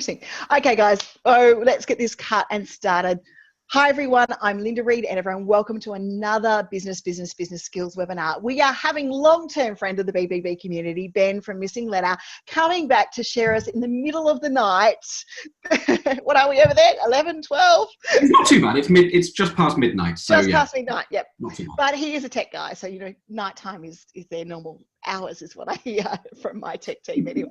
interesting. Okay, guys. Oh, let's get this cut and started. Hi, everyone. I'm Linda Reed-Enever, and welcome to another Business Skills webinar. We are having long-term friend of the BBB community, Ben from Missinglettr, coming back to share us in the middle of the night. What are we over there? 11, 12? It's not too bad. It's just past midnight. So just past midnight, yep. Not too bad. But he is a tech guy, so, nighttime is their normal hours is what I hear from my tech team anyway.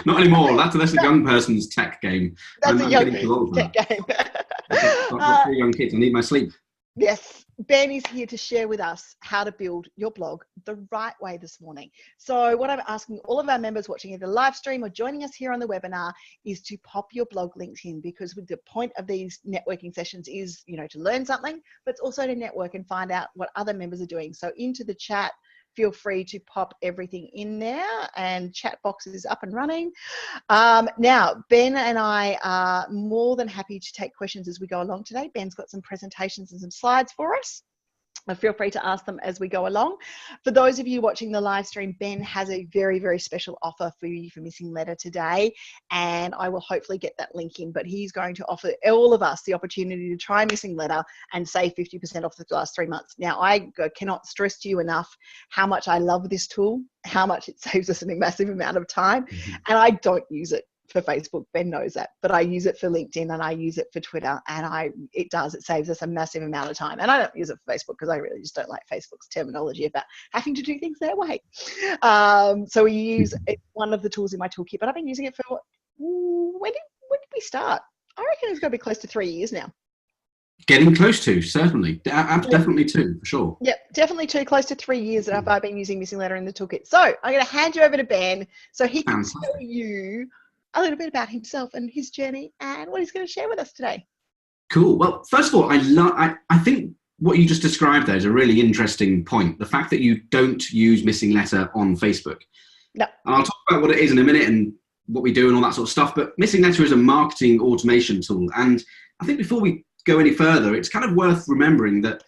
Not anymore. That's a young person's tech game. That's a young person's tech game. I've got 3 young kids. I need my sleep. Yes. Ben is here to share with us how to build your blog the right way this morning. So what I'm asking all of our members watching either live stream or joining us here on the webinar is to pop your blog links in, because with the point of these networking sessions is, to learn something, but it's also to network and find out what other members are doing. So into the chat, feel free to pop everything in there, and chat box is up and running. Now, Ben and I are more than happy to take questions as we go along today. Ben's got some presentations and some slides for us. Feel free to ask them as we go along. For those of you watching the live stream, Ben has a very, very special offer for you for Missinglettr today, and I will hopefully get that link in, but he's going to offer all of us the opportunity to try Missinglettr and save 50% off the last 3 months. Now, I cannot stress to you enough how much I love this tool, how much it saves us a massive amount of time, and I don't use it for Facebook. Ben knows that, but I use it for LinkedIn and I use it for Twitter, and it saves us a massive amount of time. And I don't use it for Facebook because I really just don't like Facebook's terminology about having to do things their way. So we use it's one of the tools in my toolkit, but I've been using it for when did we start? I reckon it's going to be close to 3 years now. Getting close to, certainly. Definitely 2, for sure. Yep, definitely 2, close to 3 years that I've been using Missinglettr in the toolkit. So I'm going to hand you over to Ben so he can tell you a little bit about himself and his journey and what he's going to share with us today. Cool. Well, first of all, I think what you just described there is a really interesting point. The fact that you don't use Missinglettr on Facebook. No. And I'll talk about what it is in a minute and what we do and all that sort of stuff. But Missinglettr is a marketing automation tool. And I think before we go any further, it's kind of worth remembering that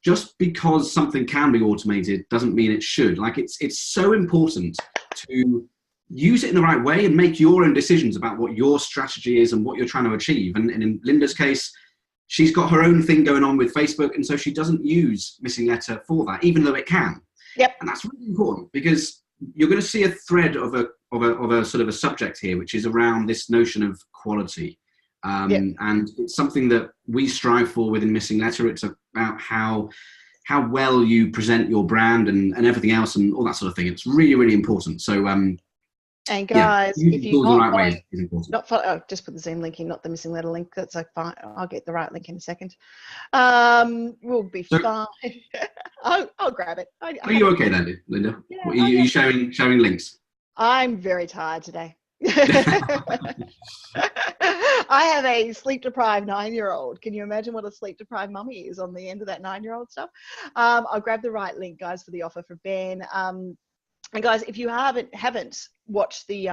just because something can be automated doesn't mean it should. Like it's so important to use it in the right way and make your own decisions about what your strategy is and what you're trying to achieve. And in Linda's case, she's got her own thing going on with Facebook, and so she doesn't use Missinglettr for that, even though it can. Yep. And that's really important, because you're going to see a thread of a sort of a subject here, which is around this notion of quality. And it's something that we strive for within Missinglettr. It's about how well you present your brand and everything else and all that sort of thing. It's really, really important. So, and guys, if you want, just put the Zoom link in, not the Missinglettr link. That's like fine. I'll get the right link in a second. We'll be fine. I'll grab it. Are you okay then, Linda? Yeah, are you showing links? I'm very tired today. I have a sleep-deprived 9-year-old. Can you imagine what a sleep-deprived mummy is on the end of that 9-year-old stuff? I'll grab the right link, guys, for the offer for Ben. And guys, if you haven't watched the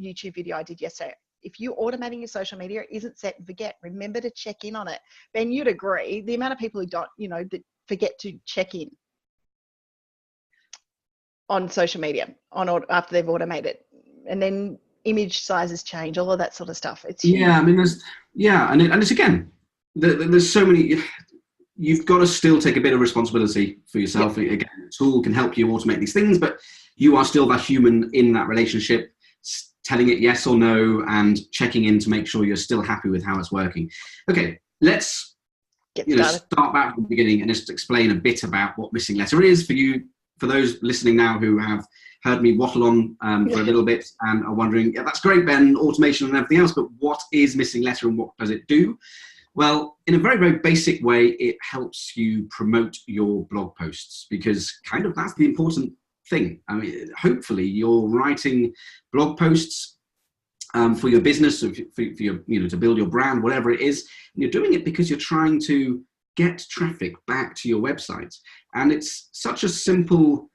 YouTube video I did yesterday, if you're automating your social media, it isn't set and forget. Remember to check in on it. Ben, you'd agree, the amount of people who don't, that forget to check in on social media after they've automated, and then image sizes change, all of that sort of stuff. It's huge. I mean, and it's again, there's so many. You've got to still take a bit of responsibility for yourself. Yep. Again, the tool can help you automate these things, but you are still that human in that relationship, telling it yes or no and checking in to make sure you're still happy with how it's working. Okay, let's start back at the beginning and just explain a bit about what Missinglettr is for those listening now who have heard me waffle on for a little bit and are wondering, yeah, that's great, Ben, automation and everything else, but what is Missinglettr and what does it do? Well, in a very, very basic way, it helps you promote your blog posts, because kind of that's the important thing. I mean, hopefully you're writing blog posts for your business, or for your, to build your brand, whatever it is. And you're doing it because you're trying to get traffic back to your website. And it's such a simple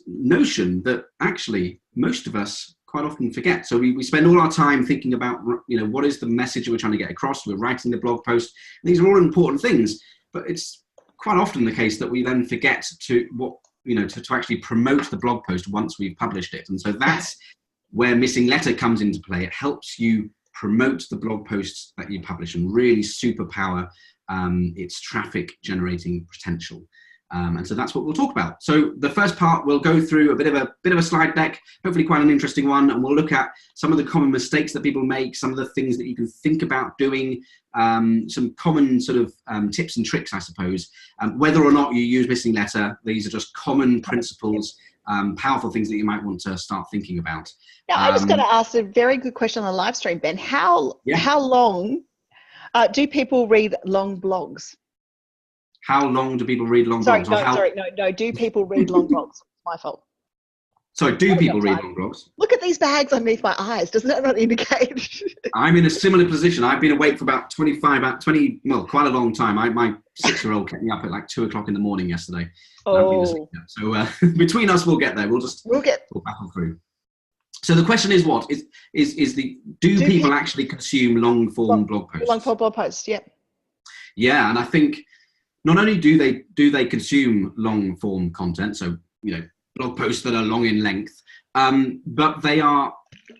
notion that actually most of us quite often forget. So we spend all our time thinking about, what is the message we're trying to get across? We're writing the blog post. These are all important things, but it's quite often the case that we then forget to actually promote the blog post once we've published it. And so that's where Missinglettr comes into play. It helps you promote the blog posts that you publish and really superpower its traffic generating potential. And so that's what we'll talk about. So the first part, we'll go through a bit of a slide deck, hopefully quite an interesting one, and we'll look at some of the common mistakes that people make, some of the things that you can think about doing, some common sort of tips and tricks, I suppose. Whether or not you use Missinglettr, these are just common principles, powerful things that you might want to start thinking about. Now, I just got to ask a very good question on the live stream, Ben. How long do people read long blogs? How long do people read long blogs? No. Do people read long blogs? It's my fault. Sorry, do people read long blogs? Look at these bags underneath my eyes. Doesn't that not indicate? I'm in a similar position. I've been awake for about quite a long time. My 6-year-old kept me up at like 2 o'clock in the morning yesterday. Oh. So between us, we'll get there. We'll battle through. So the question is, do people actually consume long form blog posts? Long form blog posts, yeah. Yeah, and I think not only do they consume long form content, so blog posts that are long in length, but they are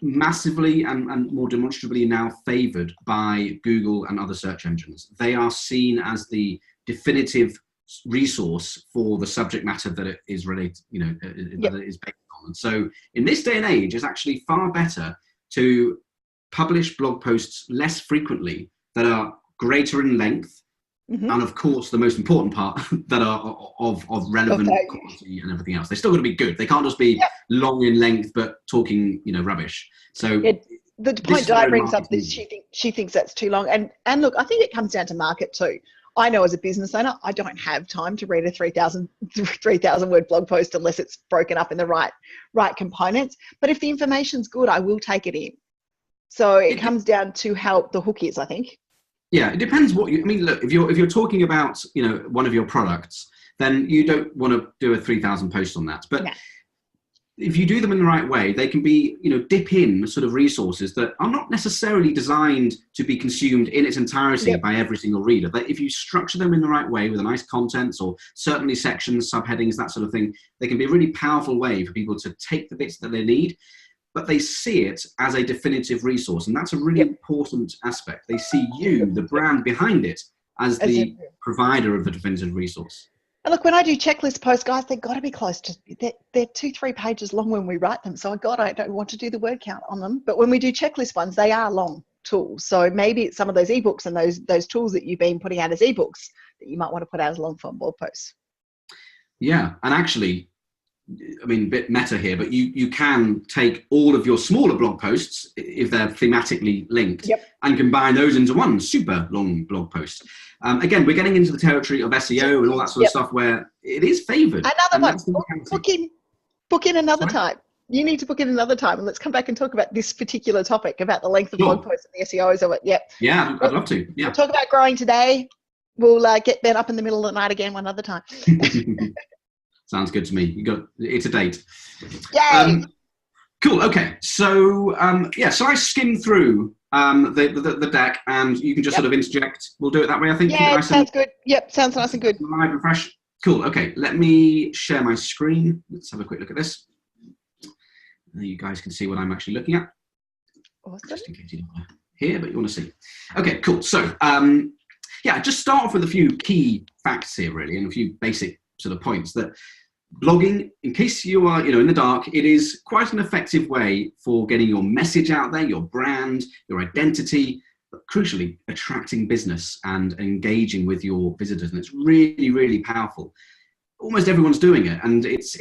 massively and more demonstrably now favored by Google and other search engines. They are seen as the definitive resource for the subject matter that it is related, that it is based on. And so in this day and age, it's actually far better to publish blog posts less frequently that are greater in length, and of course, the most important part, that are of relevant quality and everything else. They're still going to be good. They can't just be long in length, but talking, rubbish. So the point Di brings up is she thinks that's too long. And look, I think it comes down to market too. I know as a business owner, I don't have time to read a 3,000 word blog post unless it's broken up in the right components. But if the information's good, I will take it in. So it comes down to how the hook is, I think. Yeah, it depends what you, I mean, look, if you're talking about, one of your products, then you don't want to do a 3,000 post on that. But if you do them in the right way, they can be, dip in sort of resources that are not necessarily designed to be consumed in its entirety by every single reader. But if you structure them in the right way with a nice contents or certainly sections, subheadings, that sort of thing, they can be a really powerful way for people to take the bits that they need, but they see it as a definitive resource. And that's a really important aspect. They see you, the brand behind it, as the provider of the definitive resource. And look, when I do checklist posts, guys, they've got to be close to, they're 2-3 pages long when we write them. So I don't want to do the word count on them. But when we do checklist ones, they are long tools. So maybe it's some of those ebooks and those tools that you've been putting out as ebooks that you might want to put out as long form blog posts. Yeah. And actually, I mean, a bit meta here, but you can take all of your smaller blog posts, if they're thematically linked, and combine those into one super long blog post. Again, we're getting into the territory of SEO and all that sort of stuff where it is favored. Another one, book in another time. You need to book in another time, and let's come back and talk about this particular topic, about the length of blog posts and the SEOs of it. Yeah, I'd love to. Yeah. We'll talk about growing today. We'll get Ben up in the middle of the night again one other time. Sounds good to me. It's a date. Yay! Cool. Okay. So so I skim through the deck, and you can just sort of interject. We'll do it that way, I think. Yeah, sounds good. Yep, sounds nice and good. Live and fresh. Cool. Okay. Let me share my screen. Let's have a quick look at this. You guys can see what I'm actually looking at. Awesome. Just in case you don't want to hear, but you want to see. Okay. Cool. So just start off with a few key facts here, really, and a few basic sort of points that. Blogging, in case you are, in the dark, it is quite an effective way for getting your message out there, your brand, your identity, but crucially attracting business and engaging with your visitors. And it's really, really powerful. Almost everyone's doing it, and it's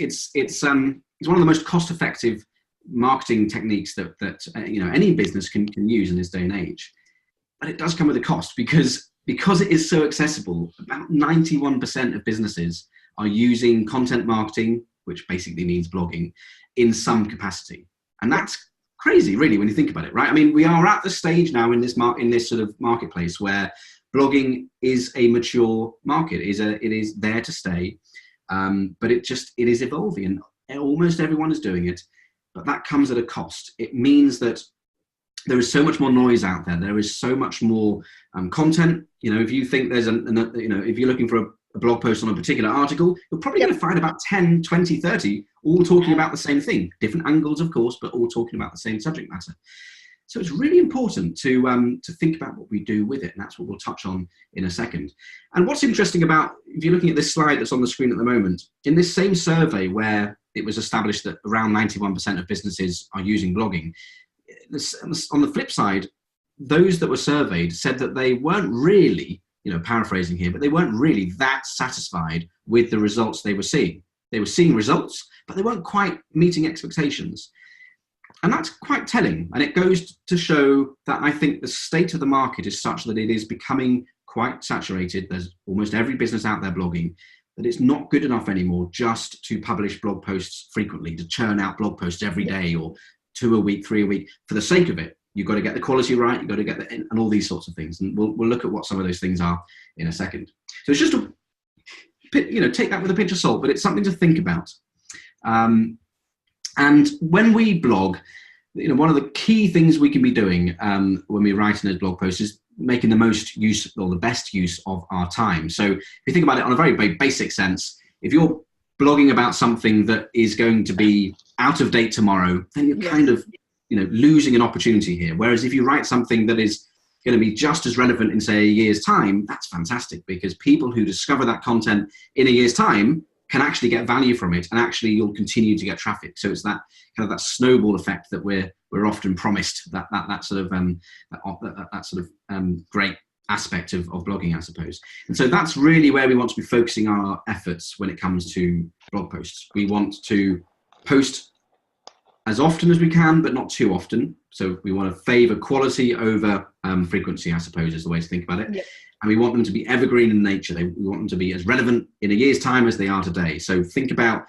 one of the most cost-effective marketing techniques that any business can use in this day and age. But it does come with a cost because it is so accessible. About 91% of businesses are using content marketing, which basically means blogging, in some capacity. And that's crazy, really, when you think about it, right? I mean, we are at the stage now in this sort of marketplace where blogging is a mature market. It is there to stay, but it is evolving, and almost everyone is doing it. But that comes at a cost. It means that there is so much more noise out there. There is so much more content. If you think there's if you're looking for a blog post on a particular article, you're probably going to find about 10, 20, 30 all talking about the same thing. Different angles, of course, but all talking about the same subject matter. So it's really important to think about what we do with it, and that's what we'll touch on in a second. And what's interesting about, if you're looking at this slide that's on the screen at the moment, in this same survey where it was established that around 91% of businesses are using blogging, on the flip side, those that were surveyed said that they weren't really, paraphrasing here, but they weren't really that satisfied with the results they were seeing. They were seeing results, but they weren't quite meeting expectations. And that's quite telling. And it goes to show that I think the state of the market is such that it is becoming quite saturated. There's almost every business out there blogging, that it's not good enough anymore just to publish blog posts frequently, to churn out blog posts every day or 2 a week, 3 a week. For the sake of it, you've got to get the quality right, you've got to get and all these sorts of things. And we'll look at what some of those things are in a second. So it's just take that with a pinch of salt, but it's something to think about. And when we blog, one of the key things we can be doing when we're writing those blog posts is making the most use or the best use of our time. So if you think about it on a very, very basic sense, if you're blogging about something that is going to be out of date tomorrow, then you're kind of losing an opportunity here. Whereas if you write something that is going to be just as relevant in, say, a year's time, that's fantastic, because people who discover that content in a year's time can actually get value from it, and actually you'll continue to get traffic. So it's that kind of that snowball effect that we're often promised, that sort of great aspect of blogging, I suppose. And so that's really where we want to be focusing our efforts when it comes to blog posts. We want to post as often as we can, but not too often. So we want to favor quality over frequency, I suppose, is the way to think about it. Yep. And we want them to be evergreen in nature. We want them to be as relevant in a year's time as they are today. So think about,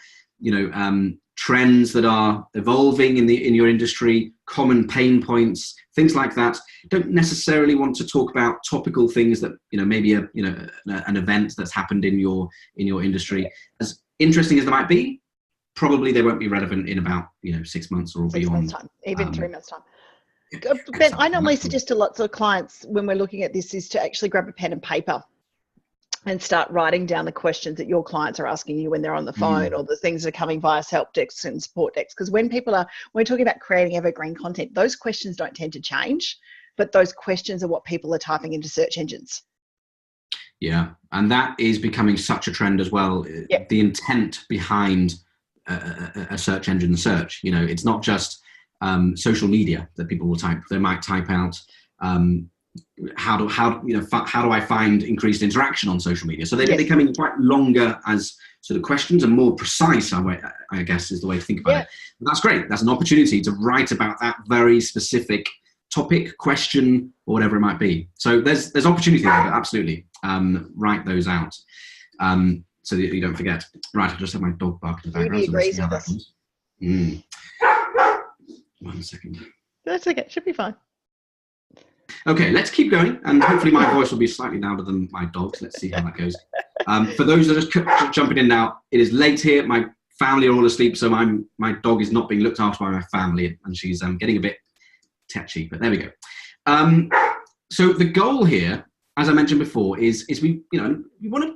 trends that are evolving in your industry, common pain points, things like that. Don't necessarily want to talk about topical things that, maybe an event that's happened in your industry. As interesting as they might be, probably they won't be relevant in about 6 months or 6 beyond. months time, even 3 months time. Ben, I normally suggest to lots of clients when we're looking at this is to actually grab a pen and paper and start writing down the questions that your clients are asking you when they're on the phone, or the things that are coming via help desks and support desks. Because when we're talking about creating evergreen content, those questions don't tend to change, but those questions are what people are typing into search engines. Yeah, and that is becoming such a trend as well. Yep. The intent behind a search engine search, it's not just social media that people will type. They might type out how do I find increased interaction on social media? So they're becoming quite longer as sort of questions and more precise, I guess is the way to think about it. But that's great. That's an opportunity to write about that very specific topic, question, or whatever it might be. So there's opportunity there, but absolutely write those out so that you don't forget. Right, I just have my dog bark in the background. So agrees with us. 1 second. That's okay. Should be fine. Okay, let's keep going, and hopefully my voice will be slightly louder than my dog's. Let's see how that goes. For those that are just jumping in now, it is late here. My family are all asleep, so my dog is not being looked after by my family, and she's getting a bit tetchy. But there we go. So the goal here, as I mentioned before, is we want to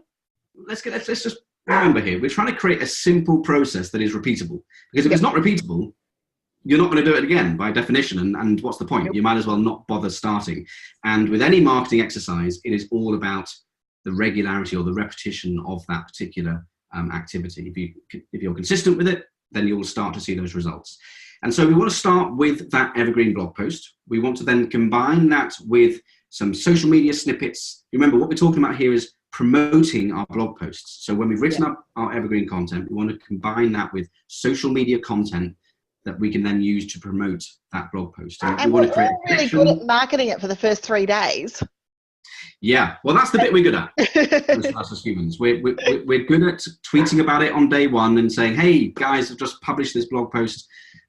let's just remember here, we're trying to create a simple process that is repeatable. Because if it's not repeatable, you're not going to do it again by definition. And what's the point? You might as well not bother starting. And with any marketing exercise, it is all about the regularity or the repetition of that particular activity. If you're consistent with it, then you'll start to see those results. And so we want to start with that evergreen blog post. We want to then combine that with some social media snippets. Remember, what we're talking about here is promoting our blog posts. So when we've written up our evergreen content, we want to combine that with social media content that we can then use to promote that blog post. And we want to create really good at marketing it for the first 3 days. Yeah, well, that's the bit we're good at as humans. We're good at tweeting about it on day one and saying, hey, guys, I've just published this blog post.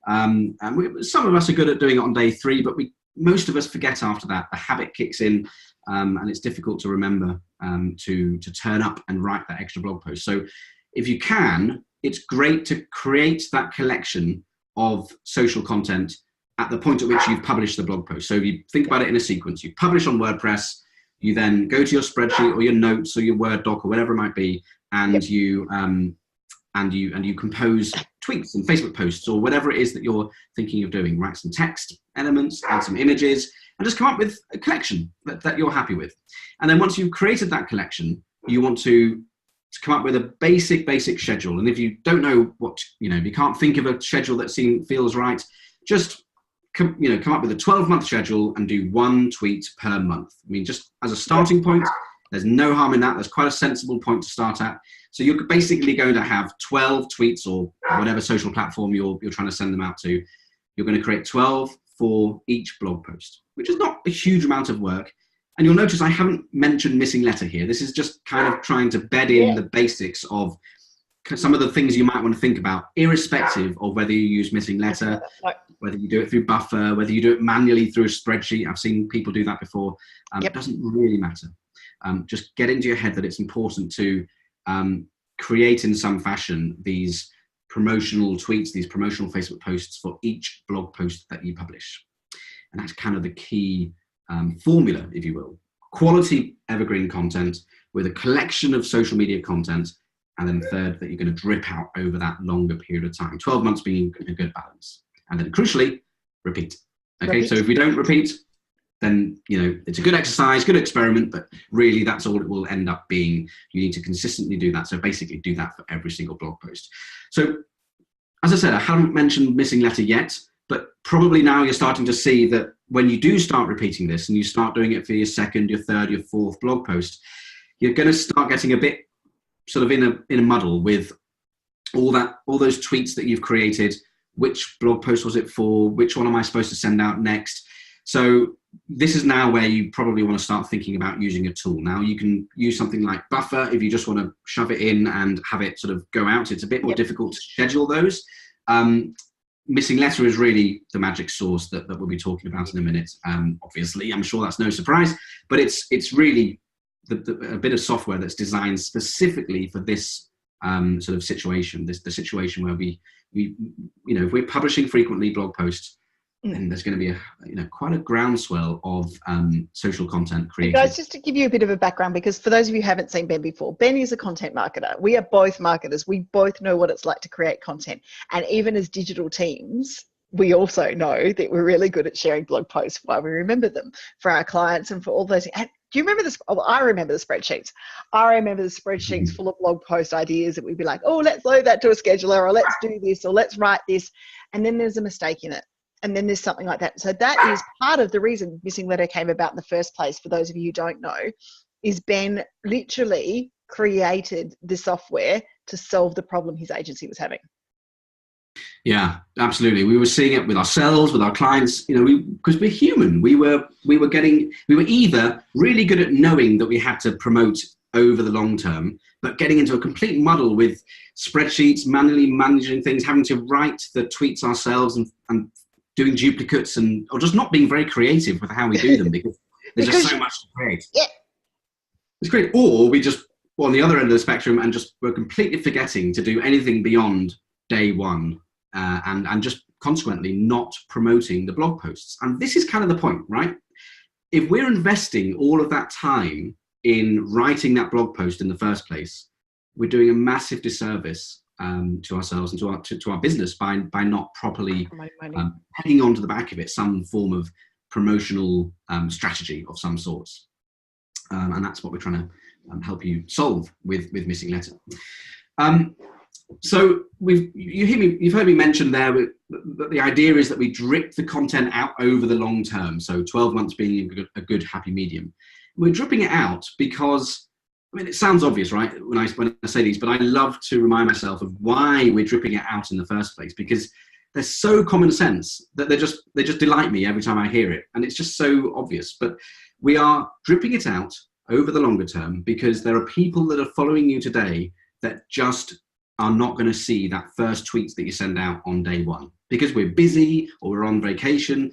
And some of us are good at doing it on day 3, but most of us forget after that. The habit kicks in, and it's difficult to remember to turn up and write that extra blog post. So if you can, it's great to create that collection of social content at the point at which you've published the blog post. So if you think about it in a sequence, you publish on WordPress, You then go to your spreadsheet or your notes or your Word doc or whatever it might be, and you compose tweets and Facebook posts or whatever it is that you're thinking of doing. Write some text elements, add some images, and just come up with a collection that you're happy with. And then once you've created that collection, you want to come up with a basic schedule. And if you don't know what, if you can't think of a schedule that feels right, just come up with a 12-month schedule and do 1 tweet per month. I mean, just as a starting point, there's no harm in that. There's quite a sensible point to start at. So you're basically going to have 12 tweets, or whatever social platform you're trying to send them out to. You're going to create 12 for each blog post, which is not a huge amount of work. And you'll notice I haven't mentioned Missinglettr here. This is just kind of trying to bed in the basics of some of the things you might want to think about, irrespective of whether you use Missinglettr, whether you do it through Buffer, whether you do it manually through a spreadsheet. I've seen people do that before. It doesn't really matter. Just get into your head that it's important to create in some fashion these promotional tweets, these promotional Facebook posts for each blog post that you publish. And that's kind of the key formula, if you will. Quality evergreen content with a collection of social media content, and then third, that you're going to drip out over that longer period of time. 12 months being a good balance. And then crucially, repeat. Okay, so if we don't repeat, then it's a good exercise, good experiment, but really that's all it will end up being. You need to consistently do that. So basically do that for every single blog post. So as I said, I haven't mentioned Missinglettr yet, but probably now you're starting to see that when you do start repeating this and you start doing it for your second, your third, your fourth blog post, you're going to start getting a bit sort of in a muddle with all those tweets that you've created. Which blog post was it for? Which one am I supposed to send out next? So this is now where you probably want to start thinking about using a tool. Now you can use something like Buffer if you just want to shove it in and have it sort of go out. It's a bit more difficult to schedule those. Missinglettr is really the magic sauce that we'll be talking about in a minute. Obviously, I'm sure that's no surprise, but it's really a bit of software that's designed specifically for this sort of situation. The situation where we if we're publishing frequently blog posts, then there's going to be quite a groundswell of social content created. Guys, just to give you a bit of a background, because for those of you who haven't seen Ben before, Ben is a content marketer. We are both marketers. We both know what it's like to create content. And even as digital teams, we also know that we're really good at sharing blog posts while we remember them for our clients and for all those. And do you remember this? Oh, I remember the spreadsheets. I remember the spreadsheets full of blog post ideas that we'd be like, oh, let's load that to a scheduler, or let's do this, or let's write this. And then there's a mistake in it. And then there's something like that. So that is part of the reason Missinglettr came about in the first place. For those of you who don't know, is Ben literally created the software to solve the problem his agency was having. Yeah, absolutely. We were seeing it with ourselves, with our clients, because we're human. We were either really good at knowing that we had to promote over the long term, but getting into a complete muddle with spreadsheets, manually managing things, having to write the tweets ourselves and doing duplicates, or just not being very creative with how we do them because there's just so much to create. Yeah. It's great. Or we just on the other end of the spectrum and we're completely forgetting to do anything beyond day one. And just consequently not promoting the blog posts. And this is kind of the point, right? If we're investing all of that time in writing that blog post in the first place, we're doing a massive disservice to ourselves and to our business by not properly hanging on to the back of it some form of promotional strategy of some sorts. And that's what we're trying to help you solve with Missinglettr. So you've heard me mention there that the idea is that we drip the content out over the long term. So 12 months being a good happy medium. We're dripping it out because, it sounds obvious, right? When I say these, but I love to remind myself of why we're dripping it out in the first place, because they're so common sense that they just delight me every time I hear it. And it's just so obvious, but we are dripping it out over the longer term because there are people that are following you today that just are not going to see that first tweets that you send out on day one because we're busy or we're on vacation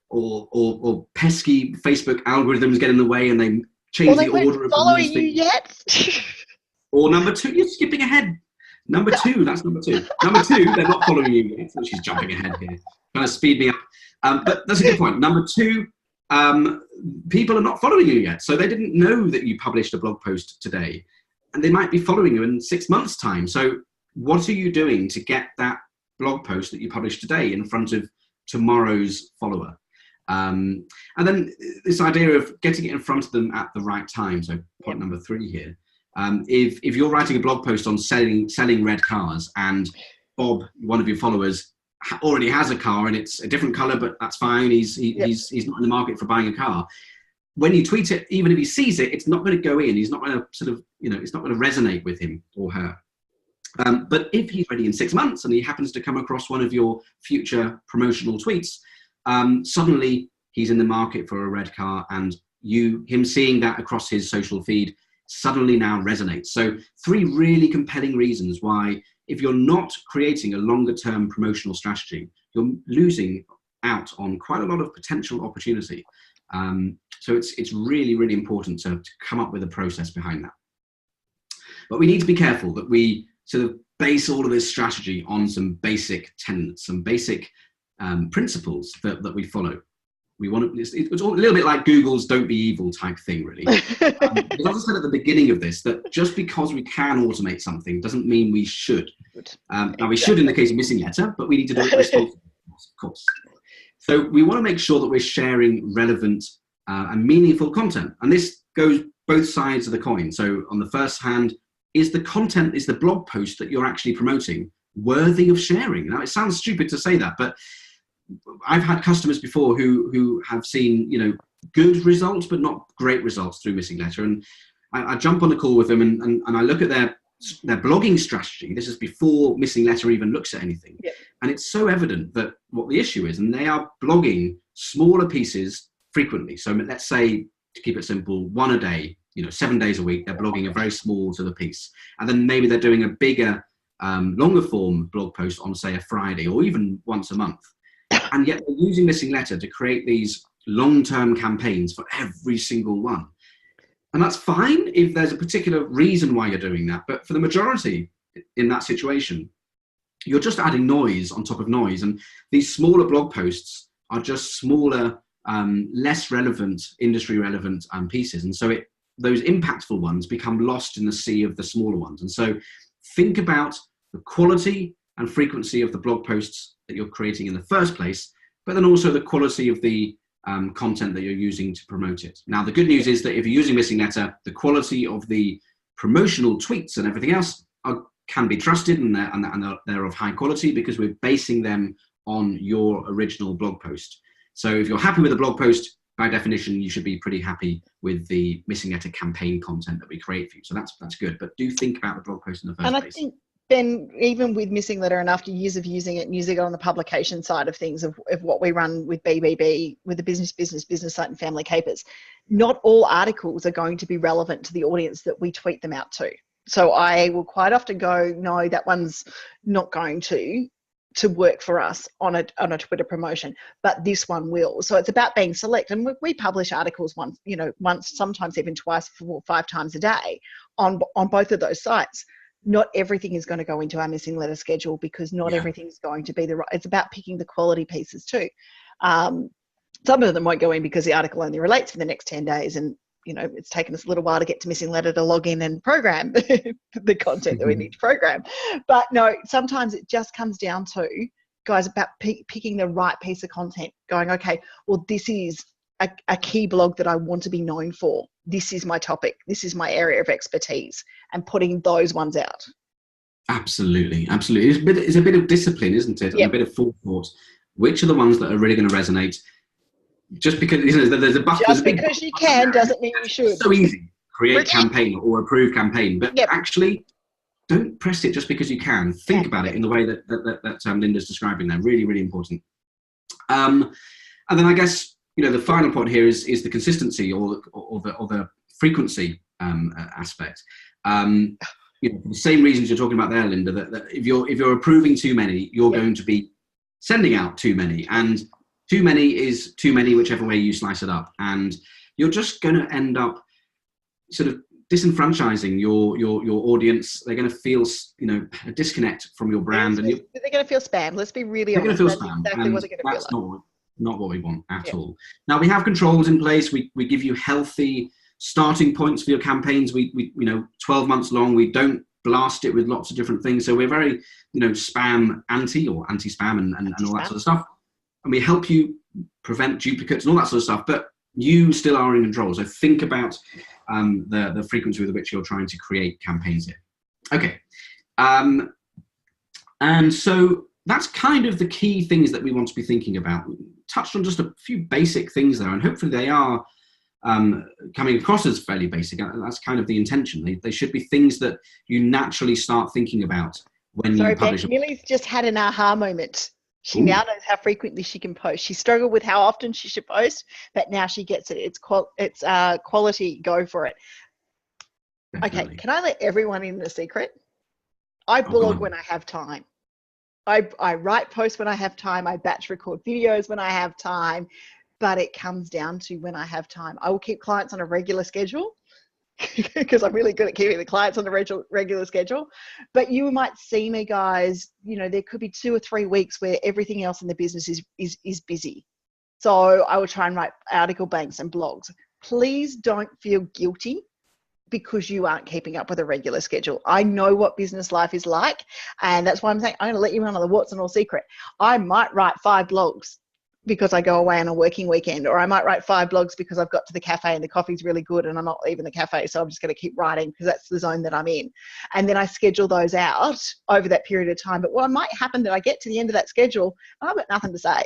or pesky Facebook algorithms get in the way and they change the order of following you yet. Or number two, you're skipping ahead. That's number two. Number two, they're not following you yet. So she's jumping ahead here, trying to speed me up. But that's a good point. Number two, people are not following you yet. So they didn't know that you published a blog post today, and they might be following you in 6 months' time. So what are you doing to get that blog post that you published today in front of tomorrow's follower? And then this idea of getting it in front of them at the right time. So point number 3 here. If you're writing a blog post on selling red cars, and Bob, one of your followers, already has a car and it's a different color, but that's fine. He's not in the market for buying a car. When you tweet it, even if he sees it, it's not going to go in. He's not going to it's not going to resonate with him or her. But if he's ready in 6 months and he happens to come across one of your future promotional tweets, suddenly he's in the market for a red car, and him seeing that across his social feed suddenly now resonates. So 3 really compelling reasons why, if you're not creating a longer term promotional strategy, you're losing out on quite a lot of potential opportunity. So it's really, really important to come up with a process behind that. But we need to be careful that we sort of base all of this strategy on some basic tenets, some basic principles that we follow. We want to, it's a little bit like Google's "don't be evil" type thing, really. Because as I said at the beginning of this, that just because we can automate something doesn't mean we should. Now we should in the case of Missinglettr, but we need to do it responsibly, of course. So we want to make sure that we're sharing relevant and meaningful content, and this goes both sides of the coin. So on the first hand, is the blog post that you're actually promoting worthy of sharing? Now it sounds stupid to say that, but I've had customers before who have seen, good results, but not great results through Missinglettr. And I jump on a call with them and I look at their blogging strategy. This is before Missinglettr even looks at anything. Yeah. And it's so evident that what the issue is, and they are blogging smaller pieces frequently. So let's say, to keep it simple, 1 a day, 7 days a week, they're blogging a very small sort of piece. And then maybe they're doing a bigger, longer form blog post on, say, a Friday or even once a month. And yet they're using Missinglettr to create these long-term campaigns for every single one. And that's fine if there's a particular reason why you're doing that. But for the majority in that situation, you're just adding noise on top of noise. And these smaller blog posts are just smaller, less relevant, industry relevant pieces. And so those impactful ones become lost in the sea of the smaller ones. And so think about the quality and frequency of the blog posts that you're creating in the first place, but then also the quality of the content that you're using to promote it. Now, the good news is that if you're using Missinglettr, the quality of the promotional tweets and everything else can be trusted, and they're of high quality because we're basing them on your original blog post. So if you're happy with the blog post, by definition, you should be pretty happy with the Missinglettr campaign content that we create for you. So that's good, but do think about the blog post in the first place. I think, Ben, even with Missinglettr, and after years of using it and using it on the publication side of things, of what we run with BBB, with the business site and family capers, not all articles are going to be relevant to the audience that we tweet them out to. So I will quite often go, no, that one's not going to work for us on a Twitter promotion, but this one will. So it's about being select. And we publish articles once, sometimes even twice, 4 or 5 times a day on both of those sites. Not everything is going to go into our Missinglettr schedule because not everything is going to be the right. It's about picking the quality pieces too. Some of them won't go in because the article only relates for the next 10 days. And, it's taken us a little while to get to Missinglettr to log in and program the content that we need to program. But no, sometimes it just comes down to, guys, about picking the right piece of content, going, okay, well, this is a key blog that I want to be known for. This is my topic. This is my area of expertise, and putting those ones out. Absolutely. It's a bit of discipline, isn't it? Yep. And a bit of forethought. Which are the ones that are really going to resonate? Just because there's a button. Just because you can doesn't mean you should. It's so easy. Create campaign or approve campaign, but actually, don't press it just because you can. Think about it in the way that Linda's describing there. Really, really important. And then I guess, the final point here is the consistency or the frequency aspect. For the same reasons you're talking about there, Linda, that if you're approving too many, you're going to be sending out too many, and too many is too many, whichever way you slice it up, and you're just going to end up sort of disenfranchising your audience. They're going to feel a disconnect from your brand, and they're going to feel spam. Let's be really honest. They're going to feel spam. Exactly what they're going to feel like. not what we want at Yep. all. Now, we have controls in place. We give you healthy starting points for your campaigns. We 12 months long. We don't blast it with lots of different things. So we're very, spam anti-spam and all that sort of stuff. And we help you prevent duplicates and all that sort of stuff. But you still are in control. So think about the frequency with which you're trying to create campaigns here. Okay. And so that's kind of the key things that we want to be thinking about. We touched on just a few basic things there, and hopefully they are coming across as fairly basic. That's kind of the intention. They should be things that you naturally start thinking about when you publish. Millie's just had an aha moment. She Ooh. now knows how frequently she can post. She struggled with how often she should post, but now she gets it. It's quality. Go for it. Definitely. Okay, can I let everyone in the secret? I blog when I have time. I write posts when I have time. I batch record videos when I have time, but it comes down to when I have time. I will keep clients on a regular schedule because I'm really good at keeping the clients on a regular schedule. But you might see me, guys, there could be 2 or 3 weeks where everything else in the business is busy. So I will try and write article banks and blogs. Please don't feel guilty because you aren't keeping up with a regular schedule. I know what business life is like, and that's why I'm saying I'm going to let you in on the what's and all secret. I might write 5 blogs because I go away on a working weekend, or I might write 5 blogs because I've got to the cafe and the coffee's really good and I'm not leaving the cafe, so I'm just going to keep writing because that's the zone that I'm in. And then I schedule those out over that period of time. But what might happen that I get to the end of that schedule and I've got nothing to say.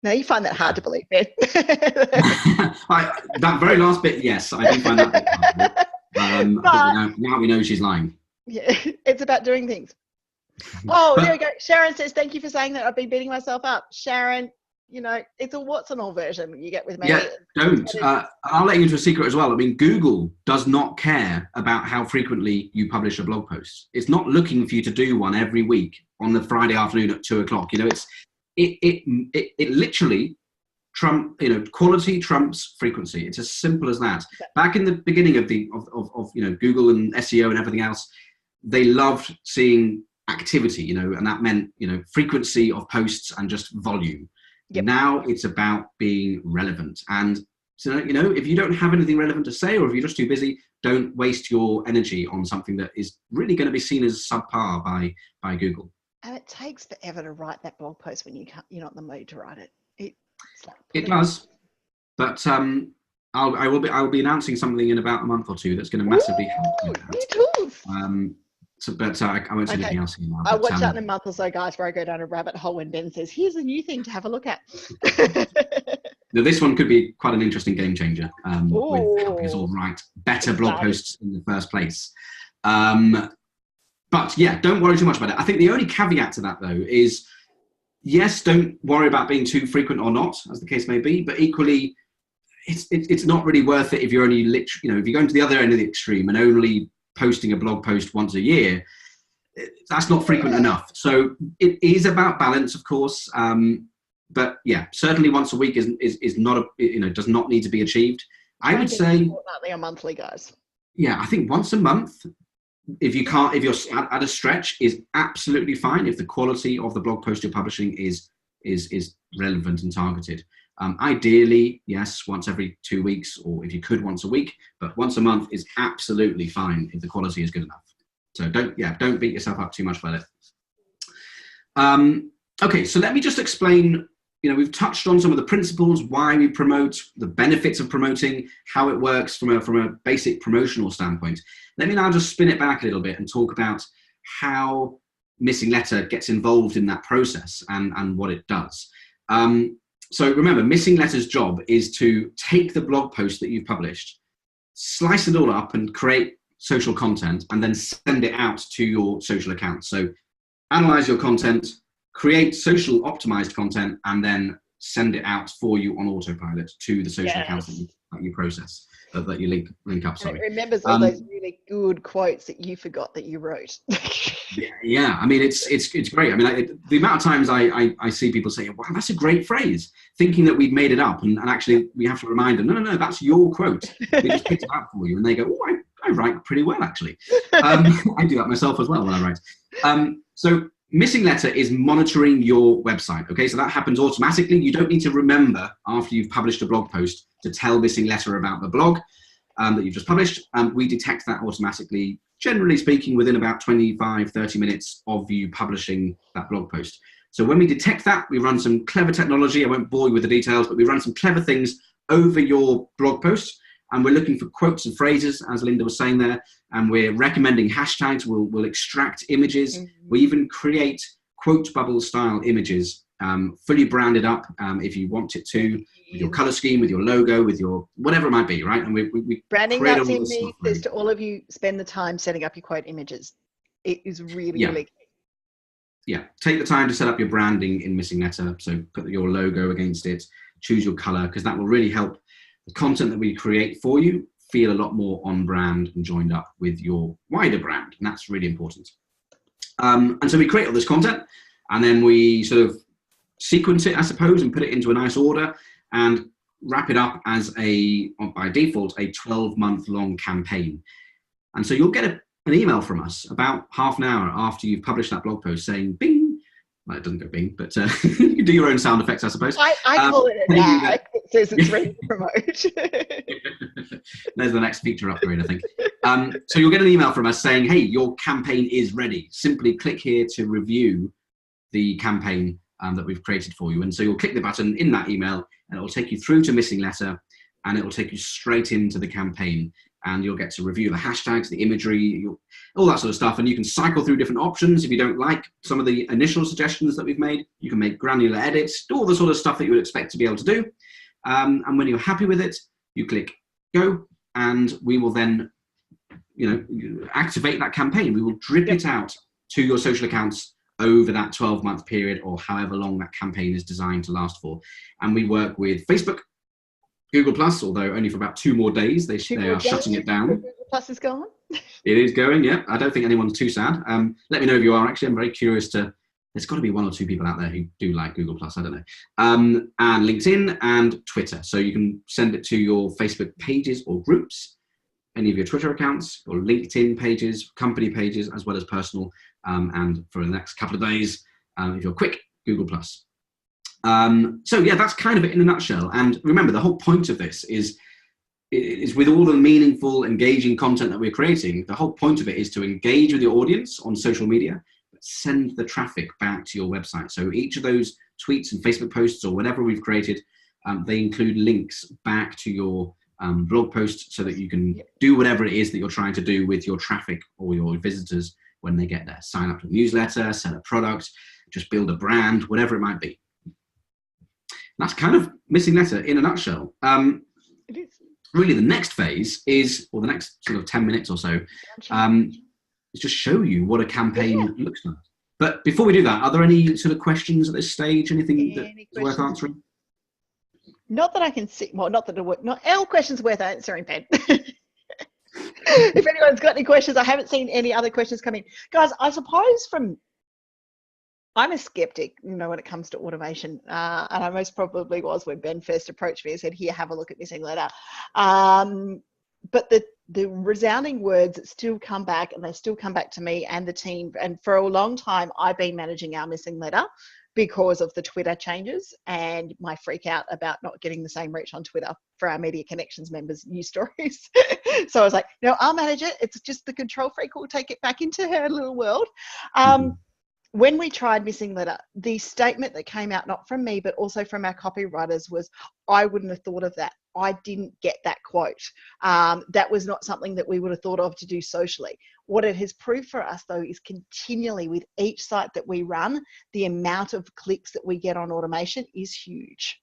Now, you find that hard to believe, Ben. That very last bit, yes, I do find that bit hard. I think now we know she's lying. Yeah, it's about doing things. Oh, there we go. Sharon says, thank you for saying that. I've been beating myself up. Sharon, it's a what's and all version you get with me. Yeah, don't. I'll let you into a secret as well. I mean, Google does not care about how frequently you publish a blog post. It's not looking for you to do one every week on the Friday afternoon at 2:00. It literally quality trumps frequency. It's as simple as that. Back in the beginning of Google and SEO and everything else, they loved seeing activity, and that meant frequency of posts and just volume. Yep. Now it's about being relevant, and so if you don't have anything relevant to say, or if you're just too busy, don't waste your energy on something that is really going to be seen as subpar by Google. And it takes forever to write that blog post when you're not in the mood to write it. It does, but I will be announcing something in about a month or 2 that's going to massively help with that. But I won't say anything else now. I'll watch out in a month or so, guys, where I go down a rabbit hole when Ben says, "Here's a new thing to have a look at." Now, this one could be quite an interesting game changer with helping us all write better blog posts in the first place. But yeah, don't worry too much about it. I think the only caveat to that, though, is yes, don't worry about being too frequent or not, as the case may be. But equally, it's not really worth it if you're only if you're going to the other end of the extreme and only posting a blog post once a year. That's not frequent enough. So it is about balance, of course. But yeah, certainly once a week is not does not need to be achieved. I would say fortnightly or monthly, guys. Yeah, I think once a month. If you're at a stretch, is absolutely fine if the quality of the blog post you're publishing is relevant and targeted. Ideally, yes, once every 2 weeks, or if you could once a week, but once a month is absolutely fine if the quality is good enough. So don't beat yourself up too much about it. Okay, so let me just explain. We've touched on some of the principles, why we promote, the benefits of promoting, how it works from a basic promotional standpoint. Let me now just spin it back a little bit and talk about how Missinglettr gets involved in that process and what it does. So remember, Missinglettr's job is to take the blog post that you've published, slice it all up and create social content, and then send it out to your social accounts. So analyze your content, create social optimized content, and then send it out for you on autopilot to the social accounts that you process, that you link up. Sorry. And it remembers all those really good quotes that you forgot that you wrote. Yeah. I mean, it's great. I mean, the amount of times I see people say, "Wow, that's a great phrase," thinking that we've made it up, and actually we have to remind them, no, that's your quote. We just picked it up for you, and they go, "Oh, I write pretty well, actually." I do that myself as well when I write. So Missinglettr is monitoring your website. Okay, so that happens automatically. You don't need to remember after you've published a blog post to tell Missinglettr about the blog that you've just published. We detect that automatically, generally speaking, within about 25, 30 minutes of you publishing that blog post. So when we detect that, we run some clever technology. I won't bore you with the details, but we run some clever things over your blog post. And we're looking for quotes and phrases, as Linda was saying there. And we're recommending hashtags. We'll extract images. Mm-hmm. We even create quote bubble style images, fully branded up if you want it to, with your color scheme, with your logo, with your whatever it might be, right? And we branding that's in me says to all of you, spend the time setting up your quote images. It is really, really key. Yeah, take the time to set up your branding in Missinglettr. So put your logo against it, choose your color, because that will really help the content that we create for you feel a lot more on brand and joined up with your wider brand. And that's really important. And so we create all this content and then we sort of sequence it, I suppose, and put it into a nice order and wrap it up as by default, a 12-month long campaign. And so you'll get an email from us about half an hour after you've published that blog post saying, bing. Well, it doesn't go bing, but you can do your own sound effects, I suppose. I call it a DAG. It says it's ready to promote. There's the next feature upgrade, I think. So you'll get an email from us saying, hey, your campaign is ready. Simply click here to review the campaign that we've created for you. And so you'll click the button in that email and it will take you through to Missinglettr and it will take you straight into the campaign. And you'll get to review the hashtags, the imagery, all that sort of stuff. And you can cycle through different options. If you don't like some of the initial suggestions that we've made, you can make granular edits, do all the sort of stuff that you would expect to be able to do. And when you're happy with it, you click go, and we will then, activate that campaign. We will drip it out to your social accounts over that 12-month period or however long that campaign is designed to last for. And we work with Facebook, Google Plus, although only for about 2 more days. They are shutting it down. Google Plus is gone. It is going, yeah. I don't think anyone's too sad. Let me know if you are, actually. I'm very curious there's got to be 1 or 2 people out there who do like Google Plus, I don't know. And LinkedIn and Twitter. So you can send it to your Facebook pages or groups, any of your Twitter accounts, or LinkedIn pages, company pages, as well as personal. And for the next couple of days, if you're quick, Google Plus. So yeah, that's kind of it in a nutshell. And remember, the whole point of this is with all the meaningful, engaging content that we're creating, the whole point of it is to engage with your audience on social media, but send the traffic back to your website. So each of those tweets and Facebook posts or whatever we've created, they include links back to your blog post so that you can do whatever it is that you're trying to do with your traffic or your visitors when they get there. Sign up to a newsletter, sell a product, just build a brand, whatever it might be. That's kind of Missinglettr in a nutshell. It is. Really, the next phase is, or the next sort of 10 minutes or so, is just show you what a campaign looks like. But before we do that, are there any sort of questions at this stage? Anything that's worth answering? Not that I can see. Well, not all questions worth answering, Ben. If anyone's got any questions, I haven't seen any other questions come in. Guys, I suppose I'm a skeptic, when it comes to automation. And I most probably was when Ben first approached me and said, here, have a look at Missinglettr. But the resounding words that still come back, and they still come back to me and the team. And for a long time, I've been managing our Missinglettr because of the Twitter changes and my freak out about not getting the same reach on Twitter for our Media Connections members' news stories. So I was like, no, I'll manage it. It's just the control freak will take it back into her little world. When we tried Missinglettr, the statement that came out, not from me, but also from our copywriters, was, I wouldn't have thought of that. I didn't get that quote. That was not something that we would have thought of to do socially. What it has proved for us, though, is continually with each site that we run, the amount of clicks that we get on automation is huge.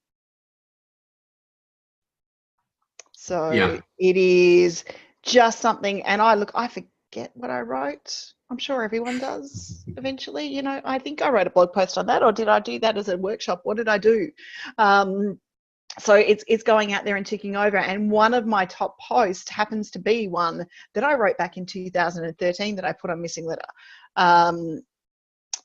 So it is just something, and I forget what I wrote. I'm sure everyone does eventually. I think I wrote a blog post on that, or did I do that as a workshop? What did I do? So it's going out there and ticking over. And one of my top posts happens to be one that I wrote back in 2013 that I put on Missinglettr.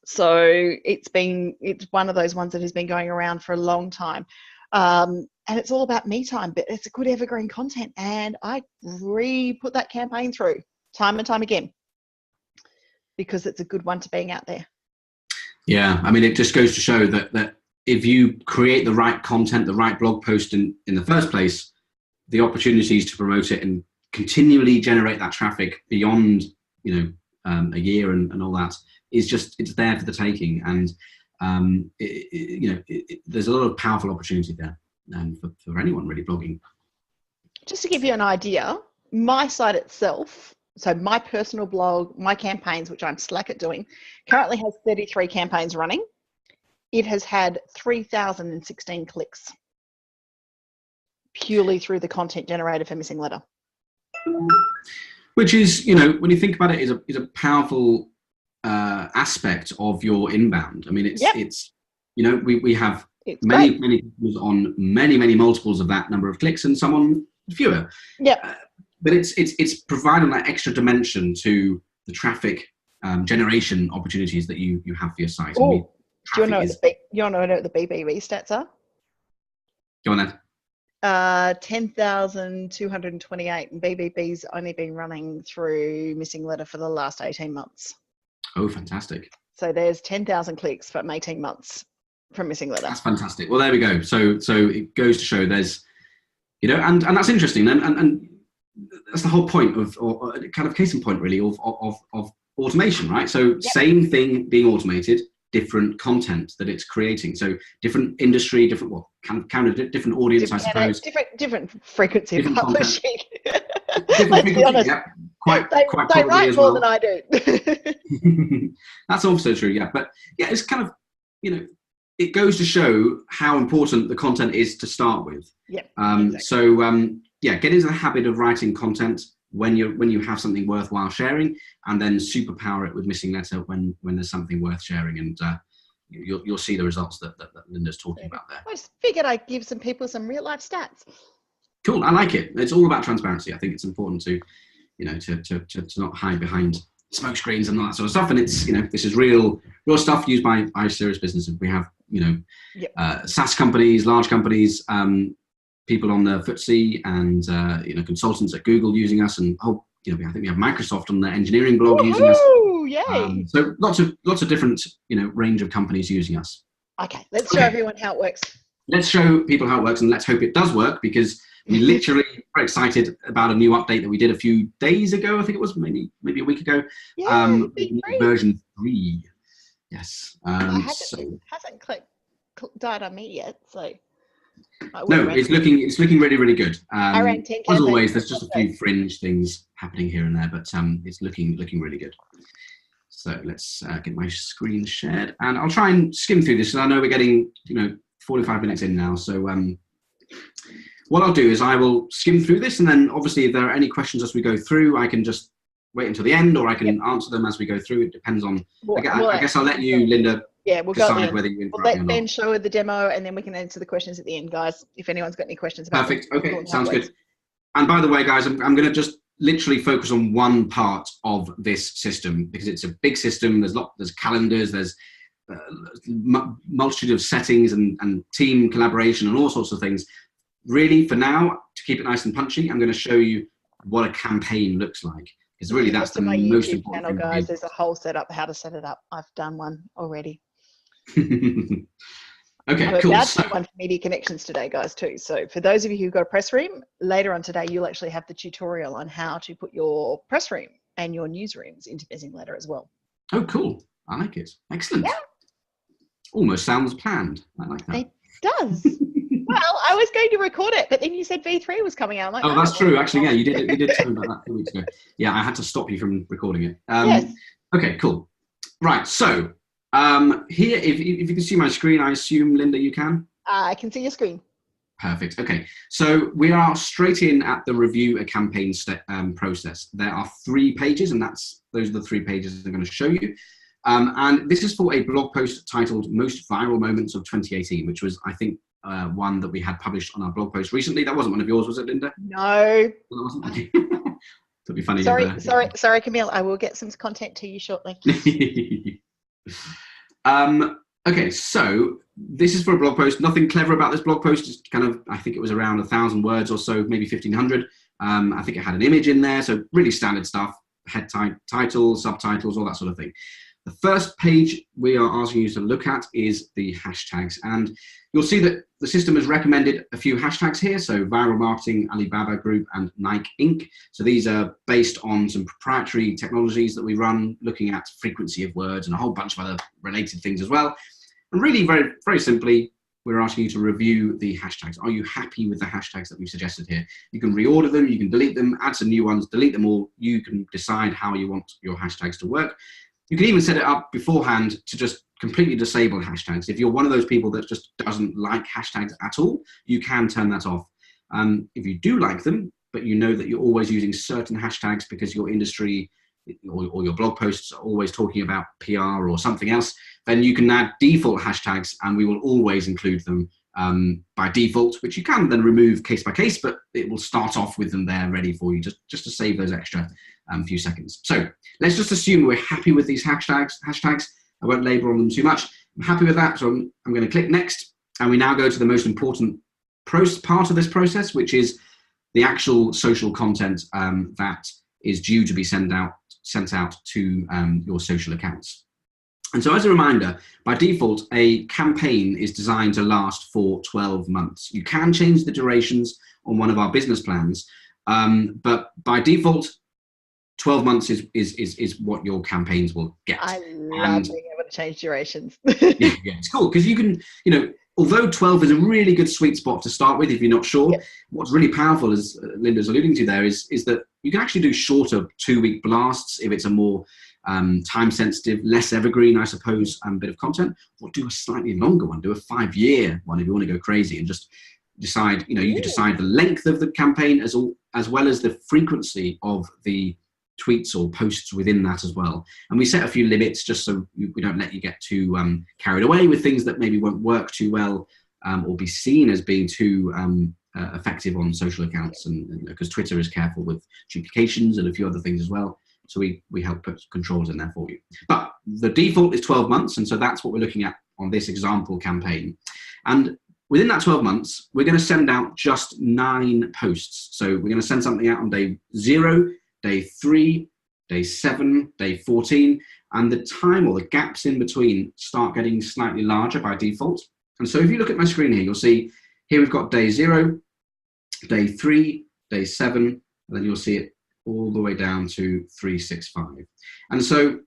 So it's one of those ones that has been going around for a long time. And it's all about me time, but it's a good evergreen content. And I re-put that campaign through time and time again, because it's a good one to being out there. Yeah, I mean, it just goes to show that if you create the right content, the right blog post in the first place, the opportunities to promote it and continually generate that traffic beyond, a year and all that is just, it's there for the taking. And, there's a lot of powerful opportunity there for anyone really blogging. Just to give you an idea, my site itself, so my personal blog, my campaigns, which I'm slack at doing, currently has 33 campaigns running. It has had 3,016 clicks purely through the content generated for Missinglettr. Which is, when you think about it, is a powerful aspect of your inbound. I mean, it's we have many customers on many multiples of that number of clicks, and some on fewer. Yeah. But it's providing that extra dimension to the traffic generation opportunities that you have for your site. I mean, do you want to know what the BBB stats are? Go on then. 10,228, and BBB's only been running through Missinglettr for the last 18 months. Oh, fantastic. So there's 10,000 clicks from 18 months from Missinglettr. That's fantastic. Well, there we go. So it goes to show there's, and that's interesting. And that's the whole point or kind of case in point really of automation, right? So same thing being automated, different content that it's creating. So different industry, different different audience, I suppose. Different frequency of publishing. Different frequency, yeah. They write more than I do. That's also true, yeah. But yeah, it's kind of, it goes to show how important the content is to start with. Yeah. Exactly. So get into the habit of writing content when you have something worthwhile sharing, and then superpower it with Missinglettr when there's something worth sharing, and you'll see the results that Linda's talking about there. I just figured I'd give some people some real life stats. Cool, I like it. It's all about transparency. I think it's important to not hide behind smoke screens and all that sort of stuff. And it's this is real stuff used by serious businesses. We have SaaS companies, large companies, people on the FTSE, and consultants at Google using us, and I think we have Microsoft on the engineering blog using us. Yay! So lots of different range of companies using us. Okay, let's show everyone how it works. Let's show people how it works, and let's hope it does work, because we literally are excited about a new update that we did a few days ago. I think it was maybe a week ago. Version 3. Yes. Hasn't died on me yet, so. No, it's looking really, really good. I ran 10 as always, there's just a few fringe things happening here and there, but it's looking really good. So let's get my screen shared, and I'll try and skim through this. And I know we're getting 45 minutes in now, so what I'll do is I will skim through this, and then obviously if there are any questions as we go through, I can just wait until the end, or I can answer them as we go through. It depends on. I guess I'll let you, Linda. Yeah, we'll decide whether you let Ben show the demo, and then we can answer the questions at the end, guys. If anyone's got any questions about Perfect. Okay, sounds good. And by the way, guys, I'm going to just literally focus on one part of this system, because it's a big system. There's calendars, there's multitude of settings and team collaboration and all sorts of things. Really, for now, to keep it nice and punchy, I'm going to show you what a campaign looks like. Because really, that's the most important channel, thing. Guys, there's a whole setup how to set it up. I've done one already. Okay, I'm cool. about to do one for Media Connections today, guys, too. So for those of you who've got a press room, later on today, you'll actually have the tutorial on how to put your press room and your newsrooms into Missinglettr as well. Oh, cool. I like it. Excellent. Yeah. Almost sounds planned. I like that. It does. Well, I was going to record it, but then you said V3 was coming out. I'm like, oh, that's true. Actually, yeah, you did tell me about that 2 weeks ago. Yeah, I had to stop you from recording it. Yes. Okay, cool. Right, so here, if you can see my screen, I assume, Linda, you can? I can see your screen. Perfect. Okay, so we are straight in at the review a campaign process. There are 3 pages, and those are the 3 pages I'm going to show you. And this is for a blog post titled "Most Viral Moments of 2018," which was, I think, one that we had published on our blog post recently. That wasn't one of yours, was it, Linda? No. Well, that wasn't. That'd be funny. Sorry, Camille. I will get some content to you shortly. Okay, so this is for a blog post. Nothing clever about this blog post. Just kind of, I think it was around 1,000 words or so, maybe 1,500. I think it had an image in there, so really standard stuff. Head title, subtitles, all that sort of thing. The first page we are asking you to look at is the hashtags. And you'll see that the system has recommended a few hashtags here. So viral marketing, Alibaba Group, and Nike Inc. So these are based on some proprietary technologies that we run, looking at frequency of words and a whole bunch of other related things as well. And really, very, very simply, we're asking you to review the hashtags. Are you happy with the hashtags that we've suggested here? You can reorder them, you can delete them, add some new ones, delete them all. You can decide how you want your hashtags to work. You can even set it up beforehand to just completely disable hashtags. If you're one of those people that just doesn't like hashtags at all, you can turn that off. If you do like them, but you know that you're always using certain hashtags because your industry or your blog posts are always talking about PR or something else, then you can add default hashtags and we will always include them by default, which you can then remove case by case, but it will start off with them there ready for you just to save those extra few seconds. So let's just assume we're happy with these hashtags. I won't labor on them too much. I'm happy with that, so I'm going to click next, and we now go to the most important part of this process, which is the actual social content that is due to be sent out to your social accounts. And so as a reminder, by default, a campaign is designed to last for 12 months. You can change the durations on one of our business plans, but by default, 12 months is what your campaigns will get. I love being able to change durations. yeah, it's cool because you can, although 12 is a really good sweet spot to start with if you're not sure, what's really powerful, as Linda's alluding to there, is that you can actually do shorter 2-week blasts if it's a more time-sensitive, less evergreen, I suppose, bit of content, or do a slightly longer one, do a 5-year one if you want to go crazy and just decide, you can decide the length of the campaign as well as the frequency of the tweets or posts within that as well. And we set a few limits just so we don't let you get too carried away with things that maybe won't work too well or be seen as being too effective on social accounts, and because Twitter is careful with duplications and a few other things as well. So we help put controls in there for you. But the default is 12 months, and so that's what we're looking at on this example campaign. And within that 12 months, we're going to send out just 9 posts. So we're going to send something out on day 0, day 3, day 7, day 14, and the time or the gaps in between start getting slightly larger by default. And so if you look at my screen here, you'll see here we've got day 0, day 3, day 7, and then you'll see it all the way down to 365. And so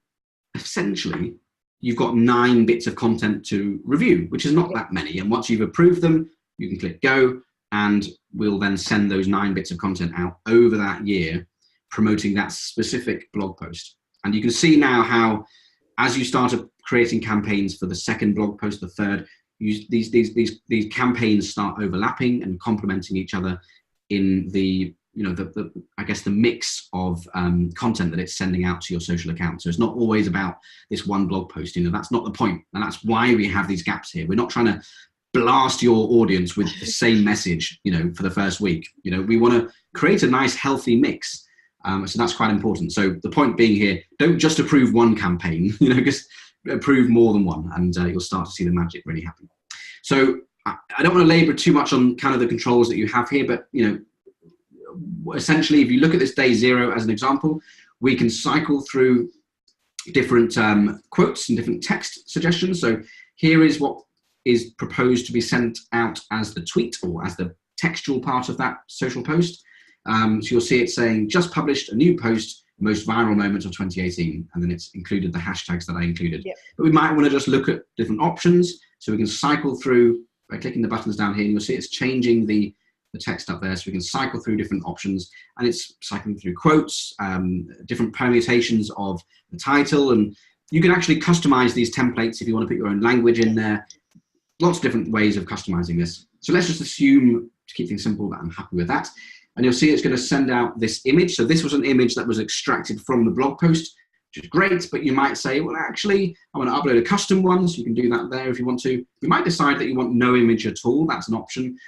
essentially, you've got 9 bits of content to review, which is not that many. And once you've approved them, you can click go, and we'll then send those 9 bits of content out over that year, promoting that specific blog post. And you can see now how, as you start creating campaigns for the second blog post, the third, these campaigns start overlapping and complementing each other in the I guess the mix of content that it's sending out to your social account. So it's not always about this one blog post. That's not the point, and that's why we have these gaps here. We're not trying to blast your audience with the same message, for the first week. We want to create a nice, healthy mix. So that's quite important. So the point being here, don't just approve one campaign, just approve more than one, and you'll start to see the magic really happen. So I don't want to labor too much on kind of the controls that you have here, but essentially, if you look at this day 0 as an example, we can cycle through different quotes and different text suggestions. So here is what is proposed to be sent out as the tweet or as the textual part of that social post. So you'll see it saying, just published a new post, most viral moment of 2018. And then it's included the hashtags that I included. Yep. But we might want to just look at different options. So we can cycle through by clicking the buttons down here, and you'll see it's changing the text up there. So we can cycle through different options, and it's cycling through quotes, different permutations of the title. And you can actually customize these templates if you want to put your own language in there. Lots of different ways of customizing this. So let's just assume, to keep things simple, that I'm happy with that. And you'll see it's going to send out this image. So this was an image that was extracted from the blog post, which is great, but you might say, well, actually, I want to upload a custom one, so you can do that there if you want to. You might decide that you want no image at all, that's an option,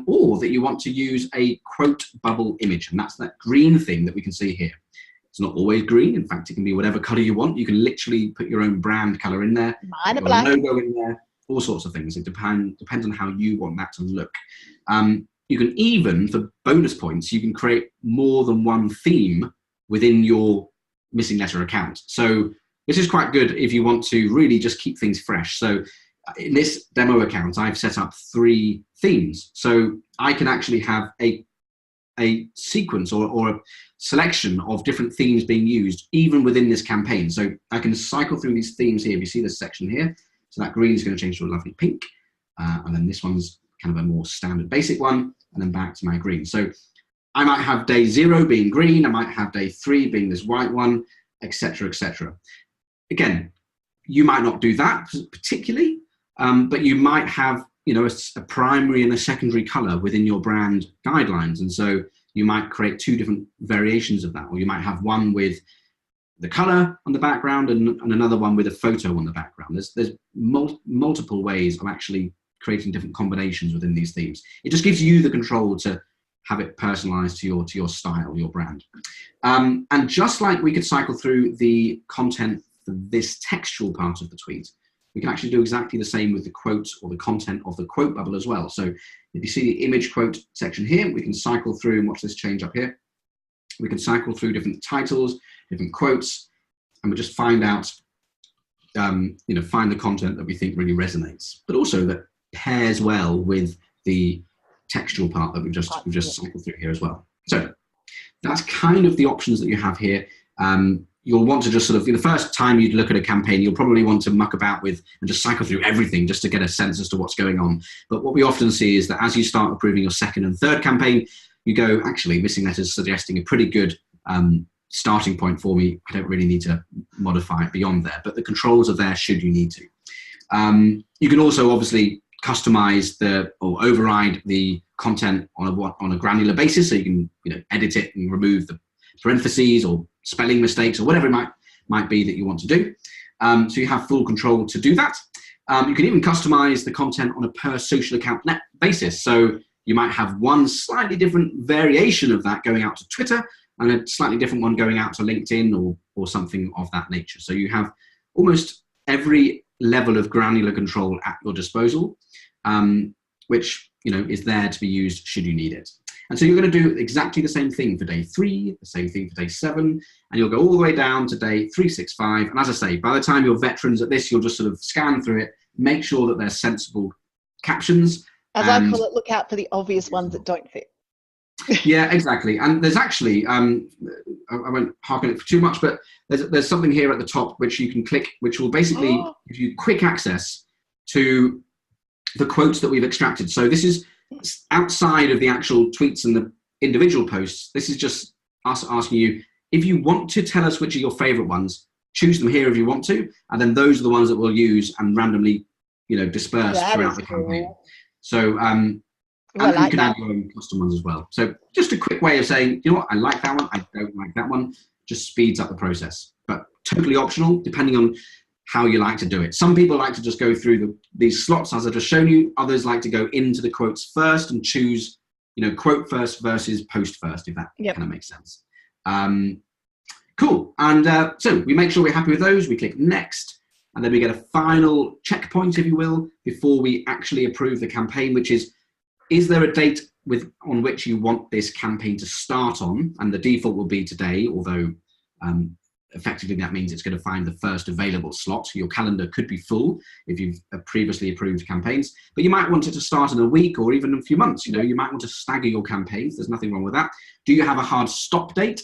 or that you want to use a quote bubble image, and that's that green thing that we can see here. It's not always green. In fact, it can be whatever color you want. You can literally put your own brand color in there, mine are black, logo in there, all sorts of things. It depends on how you want that to look. You can even, for bonus points, you can create more than one theme within your Missinglettr account. So, This is quite good if you want to really just keep things fresh. So in this demo account, I've set up 3 themes. So I can actually have a sequence or a selection of different themes being used even within this campaign. So I can cycle through these themes here. If you see this section here, so that green is going to change to a lovely pink. And then this one's kind of a more standard basic one, and then back to my green. So I might have day 0 being green. I might have day 3 being this white one, etc., etc. Again, you might not do that particularly, but you might have, you know, a primary and a secondary color within your brand guidelines. And so you might create 2 different variations of that, or you might have one with the color on the background and another one with a photo on the background. There's multiple ways of actually creating different combinations within these themes. It just gives you the control to have it personalized to your style, your brand. And just like we could cycle through the content for this textual part of the tweet, we can actually do exactly the same with the quotes or the content of the quote bubble as well. So if you see the image quote section here, we can cycle through and watch this change up here. We can cycle through different titles, different quotes, and we just find out, you know, find the content that we think really resonates, but also that pairs well with the textual part that we've just cycled through here as well. So that's kind of the options that you have here. You'll want to just sort of, the first time you'd look at a campaign, you'll probably want to muck about with and just cycle through everything just to get a sense as to what's going on. But what we often see is that as you start approving your second and third campaign, you go, actually, Missinglettr is suggesting a pretty good starting point for me. I don't really need to modify it beyond there, but the controls are there should you need to. You can also obviously customize or override the content on a granular basis, so you can, you know, edit it and remove the parentheses or spelling mistakes or whatever it might be that you want to do. So you have full control to do that. You can even customize the content on a per social account net basis. So you might have one slightly different variation of that going out to Twitter and a slightly different one going out to LinkedIn or something of that nature. So you have almost every level of granular control at your disposal, which, you know, is there to be used should you need it. And so you're going to do exactly the same thing for day 3, the same thing for day 7, and you'll go all the way down to day 365. And as I say, by the time you're veterans at this, you'll just sort of scan through it, make sure that there's sensible captions. As I call it, look out for the obvious ones that don't fit. Yeah, exactly. And there's actually, I won't harken it for too much, but there's something here at the top which you can click, which will basically give you quick access to the quotes that we've extracted. So this is outside of the actual tweets and the individual posts. This is just us asking you, if you want to tell us which are your favorite ones, choose them here if you want to, and then those are the ones that we'll use and randomly, you know, disperse throughout the campaign. So and you can add your own custom ones as well. So just a quick way of saying, you know what, I like that one, I don't like that one, just speeds up the process. But totally optional, depending on how you like to do it. Some people like to just go through these slots as I've just shown you. Others like to go into the quotes first and choose, you know, quote first versus post first, if that kind of makes sense. Cool. And so we make sure we're happy with those. We click next, and then we get a final checkpoint, if you will, before we actually approve the campaign, which is there a date on which you want this campaign to start on? And the default will be today, although effectively that means it's going to find the first available slot. Your calendar could be full if you've previously approved campaigns, but you might want it to start in a week or even a few months. You know, you might want to stagger your campaigns. There's nothing wrong with that. Do you have a hard stop date?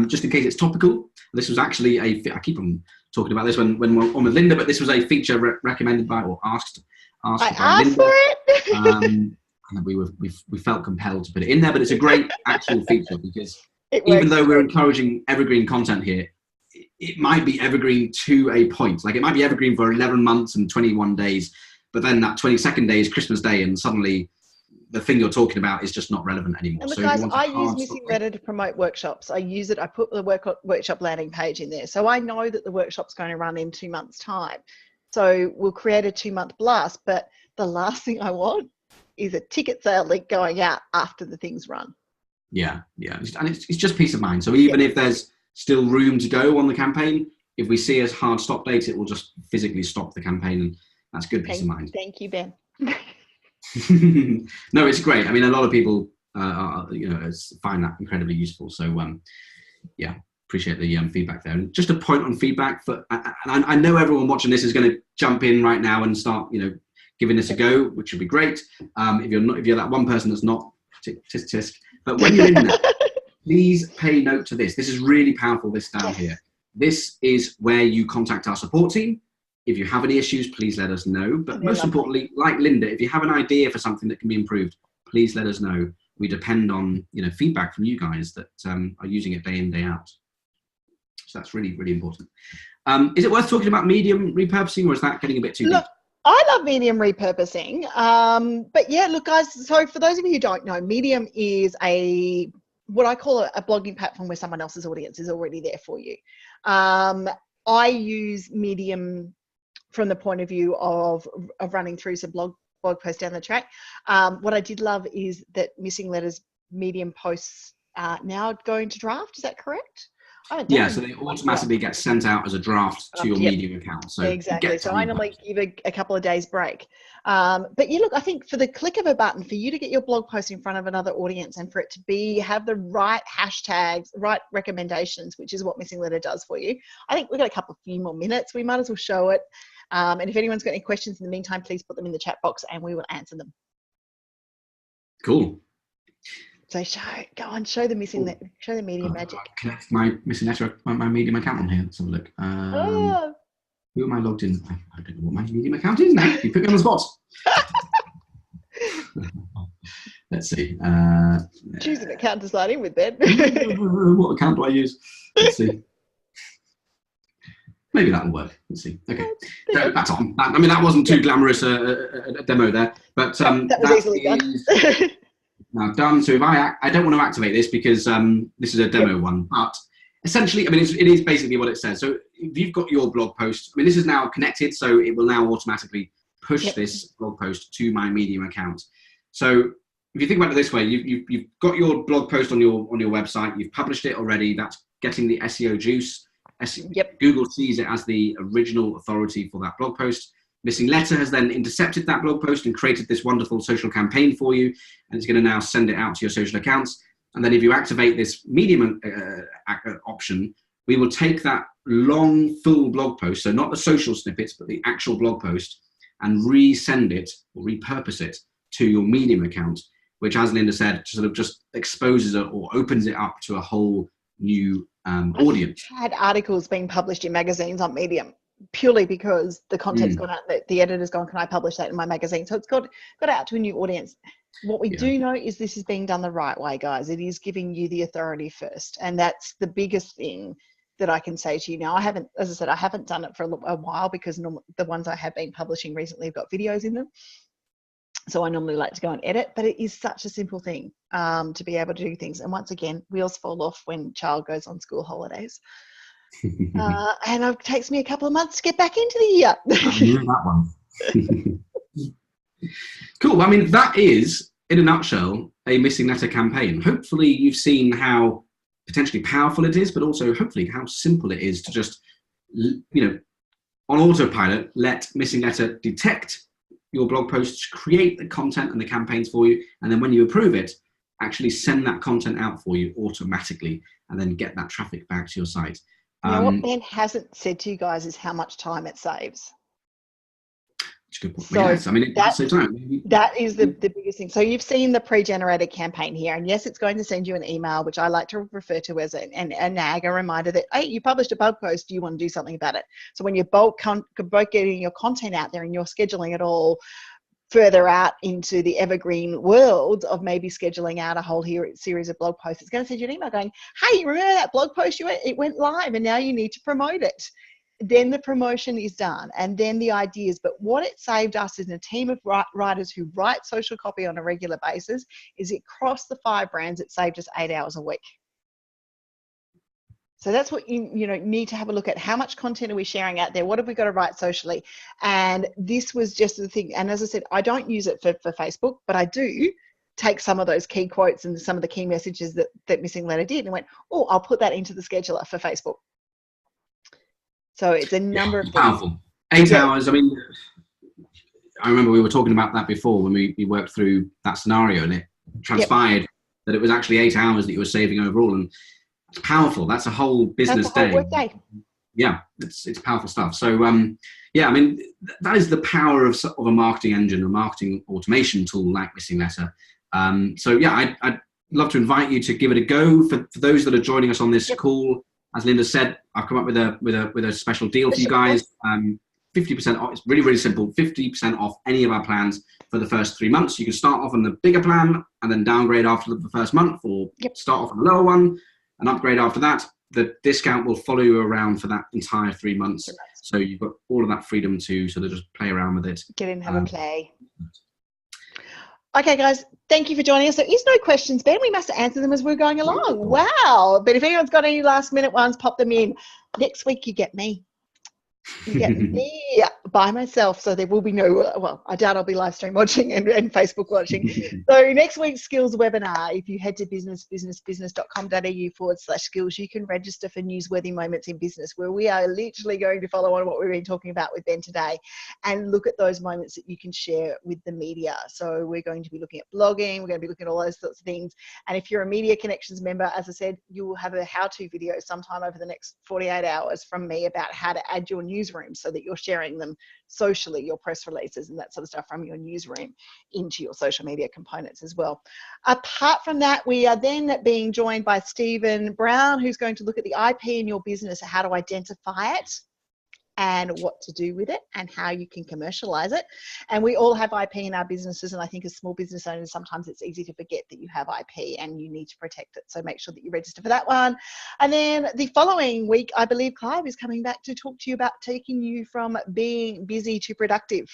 Just in case it's topical. This was actually I keep on talking about this when we're on with Linda, but this was a feature recommended by or asked I by asked Linda. for it. And we felt compelled to put it in there, but it's a great actual feature because even though we're encouraging evergreen content here, it might be evergreen to a point. Like it might be evergreen for 11 months and 21 days, but then that 22nd day is Christmas Day, and suddenly the thing you're talking about is just not relevant anymore. And look, so guys, I use Missinglettr to promote workshops. I use it. I put the workshop landing page in there, so I know that the workshop's going to run in 2 months' time. So we'll create a 2-month blast, but the last thing I want is a ticket sale link going out after the thing's run. Yeah. And it's just peace of mind. So even if there's still room to go on the campaign, if we see a hard stop date, it will just physically stop the campaign, and that's good peace of mind. Thank you, Ben. No, it's great. I mean, a lot of people, find that incredibly useful. So, yeah. appreciate the feedback there. And just a point on feedback, and I know everyone watching this is going to jump in right now and start, giving this a go, which would be great. If you're that one person that's not, tisk tisk. But when you're in there, please pay note to this. This is really powerful. This down here. This is where you contact our support team. If you have any issues, please let us know. But most importantly, like Linda, if you have an idea for something that can be improved, please let us know. We depend on feedback from you guys that are using it day in, day out. So that's really, really important. Is it worth talking about medium repurposing, or is that getting a bit too deep? I love Medium repurposing. But yeah, look, guys, so for those of you who don't know, Medium is what I call a blogging platform where someone else's audience is already there for you. I use Medium from the point of view of running through some blog posts down the track. What I did love is that Missinglettr's Medium posts are now going to draft. Is that correct? Yeah, so they automatically get sent out as a draft to your Medium account. So exactly. So I normally give a couple of days break. But yeah, look, I think for the click of a button, for you to get your blog post in front of another audience and for it to have the right hashtags, right recommendations, which is what Missinglettr does for you. I think we've got a few more minutes. We might as well show it. And if anyone's got any questions in the meantime, please put them in the chat box and we will answer them. Cool. So go on, show the Medium magic. Connect my Missinglettr, my Medium account on here. Let's have a look. Who am I logged in? I don't know what my Medium account is now. You put me on the spot. Let's see. Choose an account to sign in with, Ben. What account do I use? Let's see. Maybe that'll work. Let's see. Okay, so that's on. That wasn't too glamorous a demo there, but that was easily done. Now done. So if I don't want to activate this because this is a demo one, but essentially, it is basically what it says. So if you've got your blog post, this is now connected, so it will now automatically push this blog post to my Medium account. So if you think about it this way, you've got your blog post on your website, you've published it already. That's getting the SEO juice. Google sees it as the original authority for that blog post. Missinglettr has then intercepted that blog post and created this wonderful social campaign for you, and it's going to now send it out to your social accounts. And then if you activate this Medium option, we will take that long, full blog post, so not the social snippets, but the actual blog post, and resend it or repurpose it to your Medium account, which, as Linda said, sort of just exposes it or opens it up to a whole new audience. I've had articles being published in magazines on Medium purely because the content's gone out, the editor's gone, can I publish that in my magazine? So it's got out to a new audience. What we do know is this is being done the right way, guys. It is giving you the authority first. And that's the biggest thing that I can say to you now. I haven't done it for a while because the ones I have been publishing recently have got videos in them. So I normally like to go and edit, but it is such a simple thing to be able to do things. And once again, wheels fall off when child goes on school holidays. And it takes me a couple of months to get back into the year. I knew that one. Cool. That is, in a nutshell, a Missinglettr campaign. Hopefully you've seen how potentially powerful it is, but also hopefully how simple it is to just, on autopilot, let Missinglettr detect your blog posts, create the content and the campaigns for you, and then when you approve it, actually send that content out for you automatically, and then get that traffic back to your site. Now, what Ben hasn't said to you guys is how much time it saves. That's a good point. So yes, it does save time. That is the biggest thing. So you've seen the pre-generated campaign here, and yes, it's going to send you an email, which I like to refer to as a nag, a reminder that, hey, you published a blog post, do you want to do something about it? So when you're both getting your content out there and you're scheduling it all further out into the evergreen world of maybe scheduling out a whole series of blog posts, it's going to send you an email going, hey, remember that blog post it went live and now you need to promote it. Then the promotion is done, and then the ideas. But what it saved us is a team of writers who write social copy on a regular basis is it across the 5 brands, it saved us 8 hours a week. So that's what you need to have a look at. How much content are we sharing out there? What have we got to write socially? And this was just the thing. And as I said, I don't use it for Facebook, but I do take some of those key quotes and some of the key messages that Missinglettr did and went, oh, I'll put that into the scheduler for Facebook. So it's a number of things. Powerful. 8 hours. I remember we were talking about that before when we worked through that scenario, and it transpired that it was actually 8 hours that you were saving overall. And It's powerful. That's a whole business That's a whole day. work day. Yeah, it's powerful stuff. So yeah, I mean, that is the power of a marketing engine, a marketing automation tool like Missinglettr. So yeah, I'd love to invite you to give it a go. For those that are joining us on this call, as Linda said, I've come up with a special deal for you guys. 50% off. It's really, really simple. 50% off any of our plans for the first 3 months. You can start off on the bigger plan and then downgrade after the first month, or start off on the lower one and upgrade after that. The discount will follow you around for that entire 3 months. So you've got all of that freedom to sort of just play around with it. Get in, have a play. Okay, guys, thank you for joining us. There is no questions, Ben. We must answer them as we're going along. Wow. But if anyone's got any last minute ones, pop them in. Next week, you get me. You get me by myself, so there will be no, well, I doubt I'll be live stream watching and Facebook watching. So next week's skills webinar, if you head to business.com.au/skills, you can register for newsworthy moments in business, where we are literally going to follow on what we've been talking about with Ben today and look at those moments that you can share with the media. So we're going to be looking at blogging, we're going to be looking at all those sorts of things. And if you're a Media Connections member, as I said, you will have a how-to video sometime over the next 48 hours from me about how to add your newsroom so that you're sharing them socially, your press releases and that sort of stuff from your newsroom into your social media components as well. Apart from that, we are then being joined by Stephen Brown, who's going to look at the IP in your business, how to identify it and what to do with it and how you can commercialize it. And we all have IP in our businesses, and I think as small business owners, sometimes it's easy to forget that you have IP and you need to protect it. So make sure that you register for that one. And then the following week, I believe Clive is coming back to talk to you about taking you from being busy to productive.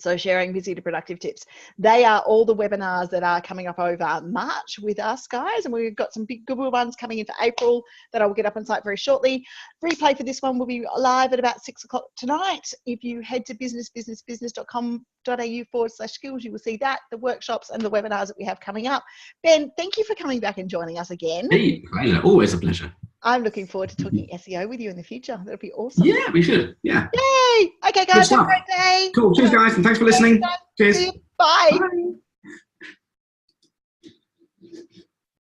So sharing busy to productive tips. They are all the webinars that are coming up over March with us, guys. And we've got some big good ones coming in for April that I will get up on site very shortly. Replay for this one will be live at about 6 o'clock tonight. If you head to business.com.au/skills, you will see that, the workshops and the webinars that we have coming up. Ben, thank you for coming back and joining us again. Hey, pleasure. Always a pleasure. I'm looking forward to talking SEO with you in the future. That'll be awesome. Yeah, we should. Yeah. Yay! Okay, guys, have a great day. Cool. Cheers, guys, and thanks for listening. Cheers. Bye. Bye.